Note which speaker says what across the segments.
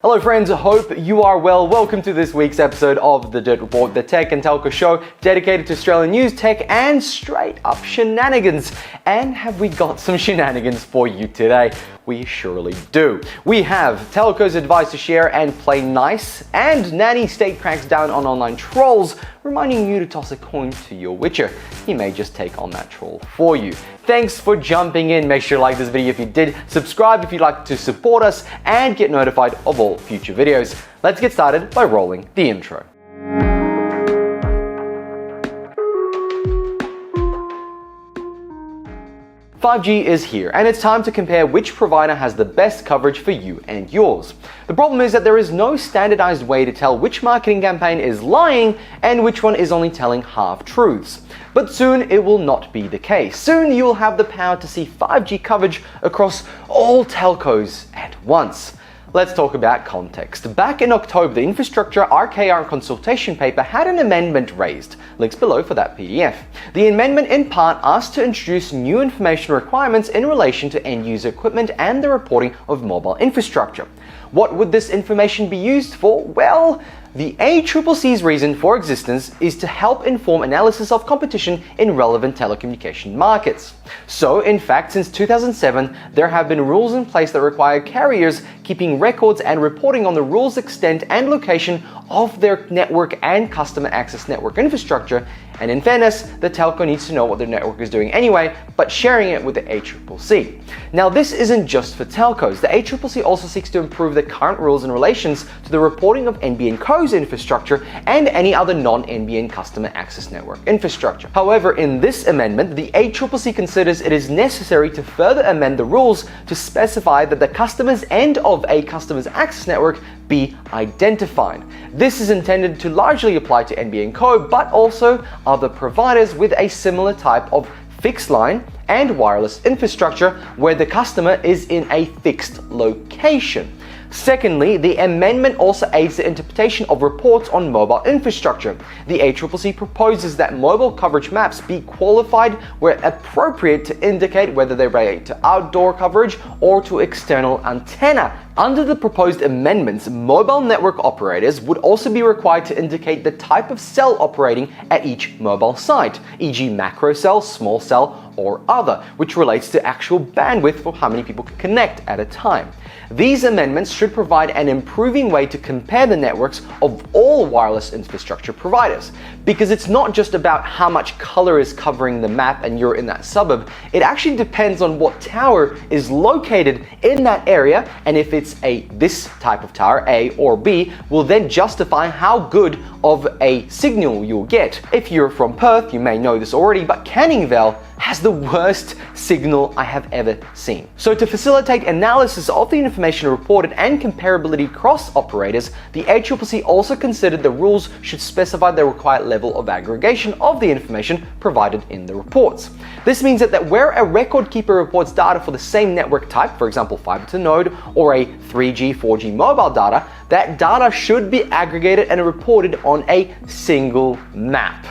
Speaker 1: Hello friends, I hope you are well. Welcome to this week's episode of The Dirt Report, the tech and telco show dedicated to Australian news, tech and straight up shenanigans. And have we got some shenanigans for you today? We surely do. We have telco's advice to share and play nice, and Nanny State cracks down on online trolls, reminding you to toss a coin to your witcher. He may just take on that troll for you. Thanks for jumping in. Make sure to like this video if you did, subscribe if you'd like to support us, and get notified of all future videos. Let's get started by rolling the intro. .5G is here, and it's time to compare which provider has the best coverage for you and yours. The problem is that there is no standardized way to tell which marketing campaign is lying and which one is only telling half-truths. But soon it will not be the case. Soon you will have the power to see 5G coverage across all telcos at once. Let's talk about context. Back in October, the Infrastructure RKR consultation paper had an amendment raised. Links below for that PDF. The amendment in part asked to introduce new information requirements in relation to end-user equipment and the reporting of mobile infrastructure. What would this information be used for? Well, the ACCC's reason for existence is to help inform analysis of competition in relevant telecommunication markets. So, in fact, since 2007, there have been rules in place that require carriers keeping records and reporting on the rules, extent, and location of their network and customer access network infrastructure. And in fairness, the telco needs to know what their network is doing anyway, but sharing it with the ACCC. Now, this isn't just for telcos. The ACCC also seeks to improve the current rules in relations to the reporting of NBN Co's infrastructure and any other non-NBN customer access network infrastructure. However, in this amendment, the ACCC considers it is necessary to further amend the rules to specify that the customer's end of a customer's access network be identified. This is intended to largely apply to NBN Co, but also other providers with a similar type of fixed line and wireless infrastructure where the customer is in a fixed location. Secondly, the amendment also aids the interpretation of reports on mobile infrastructure. The ACCC proposes that mobile coverage maps be qualified where appropriate to indicate whether they relate to outdoor coverage or to external antenna. Under the proposed amendments, mobile network operators would also be required to indicate the type of cell operating at each mobile site, e.g. macro cell, small cell, or other, which relates to actual bandwidth for how many people can connect at a time. These amendments should provide an improving way to compare the networks of all wireless infrastructure providers, because it's not just about how much color is covering the map and you're in that suburb. It actually depends on what tower is located in that area, and if it's this type of tower, A or B, will then justify how good of a signal you'll get. If you're from Perth, you may know this already, but Canning Vale has the worst signal I have ever seen. So to facilitate analysis of the information reported and comparability across operators, the ACCC also considered the rules should specify the required level of aggregation of the information provided in the reports. This means that where a record keeper reports data for the same network type, for example fiber to node or a 3G, 4G mobile data, that data should be aggregated and reported on a single map.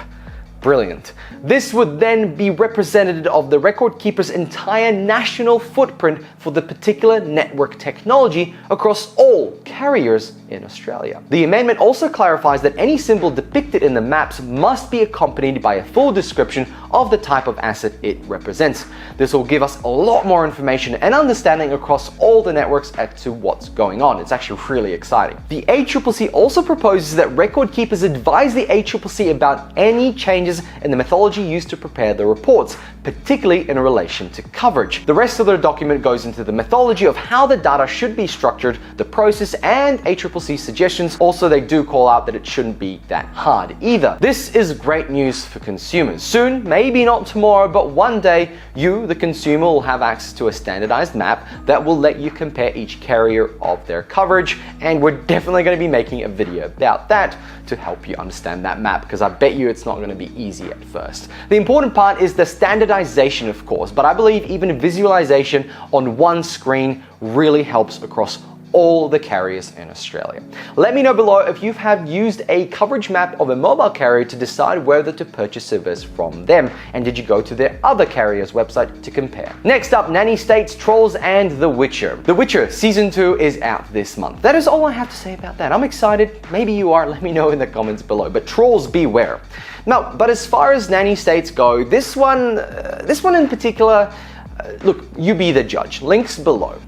Speaker 1: Brilliant. This would then be representative of the record keeper's entire national footprint for the particular network technology across all carriers in Australia. The amendment also clarifies that any symbol depicted in the maps must be accompanied by a full description of the type of asset it represents. This will give us a lot more information and understanding across all the networks as to what's going on. It's actually really exciting. The ACCC also proposes that record keepers advise the ACCC about any changes in the methodology used to prepare the reports, particularly in relation to coverage. The rest of the document goes into the methodology of how the data should be structured, the process, and ACCC suggestions. Also, they do call out that it shouldn't be that hard either. This is great news for consumers. Soon, maybe not tomorrow, but one day, you, the consumer, will have access to a standardized map that will let you compare each carrier of their coverage, and we're definitely going to be making a video about that to help you understand that map, because I bet you it's not going to be easy at first. The important part is the standardization, of course, but I believe even visualization on one screen really helps across all the carriers in Australia. Let me know below if you have used a coverage map of a mobile carrier to decide whether to purchase service from them, and did you go to their other carrier's website to compare. Next up, Nanny States, Trolls, and The Witcher. The Witcher Season 2 is out this month. That is all I have to say about that. I'm excited. Maybe you are. Let me know in the comments below. But trolls beware. Now, but as far as Nanny States go, this one in particular, look, you be the judge. Links below.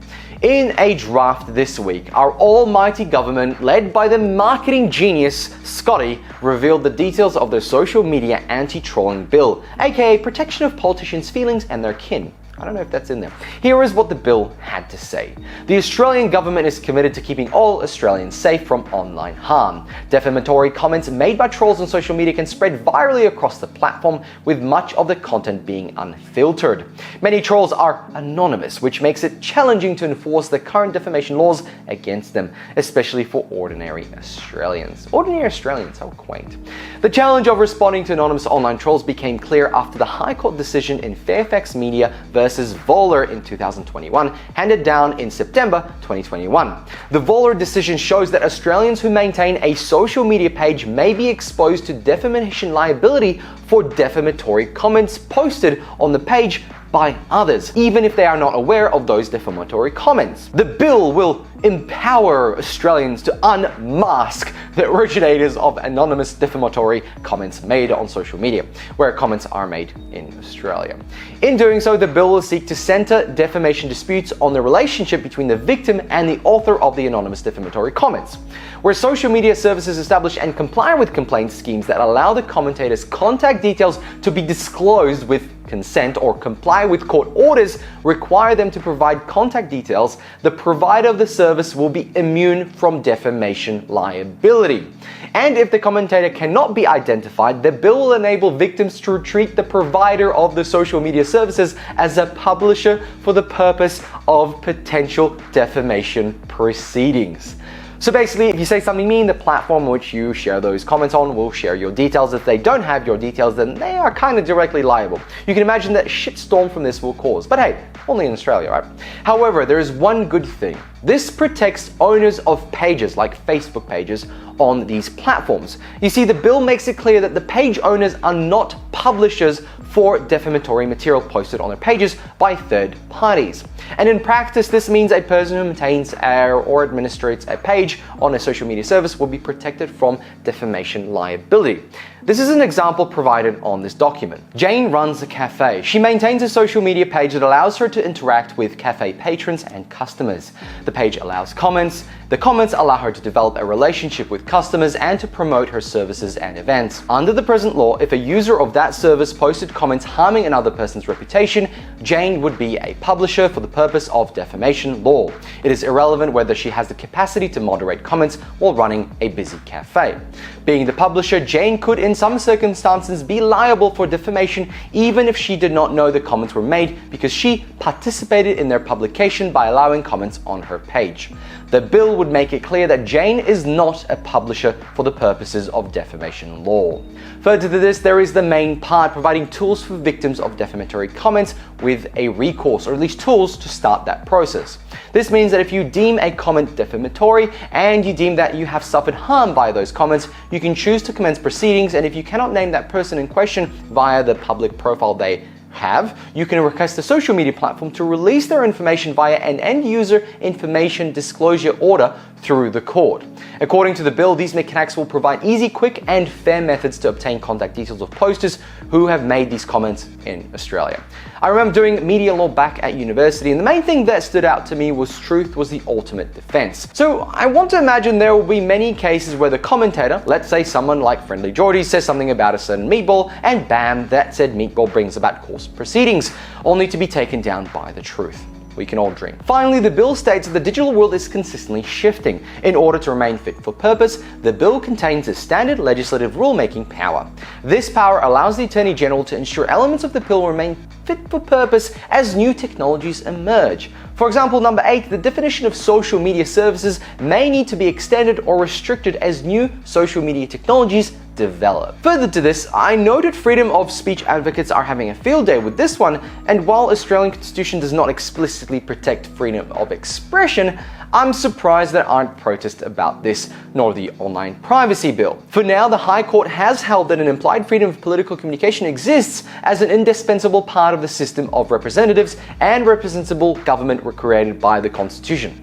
Speaker 1: In a draft this week, our almighty government, led by the marketing genius Scotty, revealed the details of their social media anti-trolling bill, aka protection of politicians' feelings and their kin. I don't know if that's in there. Here is what the bill had to say. The Australian government is committed to keeping all Australians safe from online harm. Defamatory comments made by trolls on social media can spread virally across the platform, with much of the content being unfiltered. Many trolls are anonymous, which makes it challenging to enforce the current defamation laws against them, especially for ordinary Australians. Ordinary Australians, how quaint. The challenge of responding to anonymous online trolls became clear after the High Court decision in Fairfax Media versus Voller in 2021, handed down in September 2021. The Voller decision shows that Australians who maintain a social media page may be exposed to defamation liability for defamatory comments posted on the page by others, even if they are not aware of those defamatory comments. The bill will empower Australians to unmask the originators of anonymous defamatory comments made on social media, where comments are made in Australia. In doing so, the bill will seek to center defamation disputes on the relationship between the victim and the author of the anonymous defamatory comments, where social media services establish and comply with complaint schemes that allow the commentator's contact details to be disclosed with consent or comply with court orders require them to provide contact details. The provider of the service will be immune from defamation liability. And if the commentator cannot be identified, the bill will enable victims to treat the provider of the social media services as a publisher for the purpose of potential defamation proceedings. So basically, if you say something mean, the platform which you share those comments on will share your details. If they don't have your details, then they are kind of directly liable. You can imagine that shitstorm from this will cause. But hey, only in Australia, right? However, there is one good thing. This protects owners of pages, like Facebook pages, on these platforms. You see, the bill makes it clear that the page owners are not publishers for defamatory material posted on their pages by third parties. And in practice, this means a person who maintains or administrates a page on a social media service will be protected from defamation liability. This is an example provided on this document. Jane runs a cafe. She maintains a social media page that allows her to interact with cafe patrons and customers. The page allows comments. The comments allow her to develop a relationship with customers and to promote her services and events. Under the present law, if a user of that service posted comments harming another person's reputation, Jane would be a publisher for the purpose of defamation law. It is irrelevant whether she has the capacity to moderate comments while running a busy cafe. Being the publisher, Jane could in some circumstances be liable for defamation even if she did not know the comments were made because she participated in their publication by allowing comments on her page. The bill would make it clear that Jane is not a publisher for the purposes of defamation law. Further to this, there is the main part, providing tools for victims of defamatory comments with a recourse, or at least tools to start that process. This means that if you deem a comment defamatory and you deem that you have suffered harm by those comments, you can choose to commence proceedings, and if you cannot name that person in question via the public profile they have, you can request the social media platform to release their information via an end user information disclosure order through the court. According to the bill, these mechanics will provide easy, quick, and fair methods to obtain contact details of posters who have made these comments in Australia. I remember doing media law back at university, and the main thing that stood out to me was truth was the ultimate defense. So I want to imagine there will be many cases where the commentator, let's say someone like Friendly Geordie, says something about a certain meatball, and bam, that said meatball brings about court proceedings, only to be taken down by the truth. We can all dream. Finally, the bill states that the digital world is consistently shifting. In order to remain fit for purpose, the bill contains a standard legislative rulemaking power. This power allows the Attorney General to ensure elements of the bill remain fit for purpose as new technologies emerge. For example, number 8, the definition of social media services may need to be extended or restricted as new social media technologies develop. Further to this, I noted freedom of speech advocates are having a field day with this one, and while Australian Constitution does not explicitly protect freedom of expression, I'm surprised there aren't protests about this, nor the online privacy bill. For now, the High Court has held that an implied freedom of political communication exists as an indispensable part of the system of representatives and representable government created by the Constitution.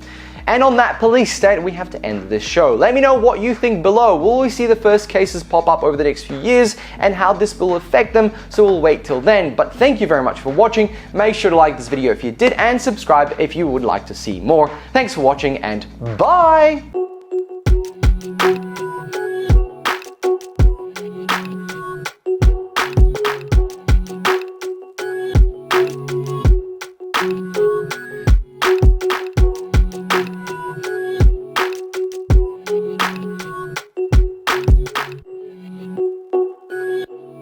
Speaker 1: And on that police state, we have to end this show. Let me know what you think below. Will we see the first cases pop up over the next few years and how this will affect them? So we'll wait till then. But thank you very much for watching. Make sure to like this video if you did and subscribe if you would like to see more. Thanks for watching and bye!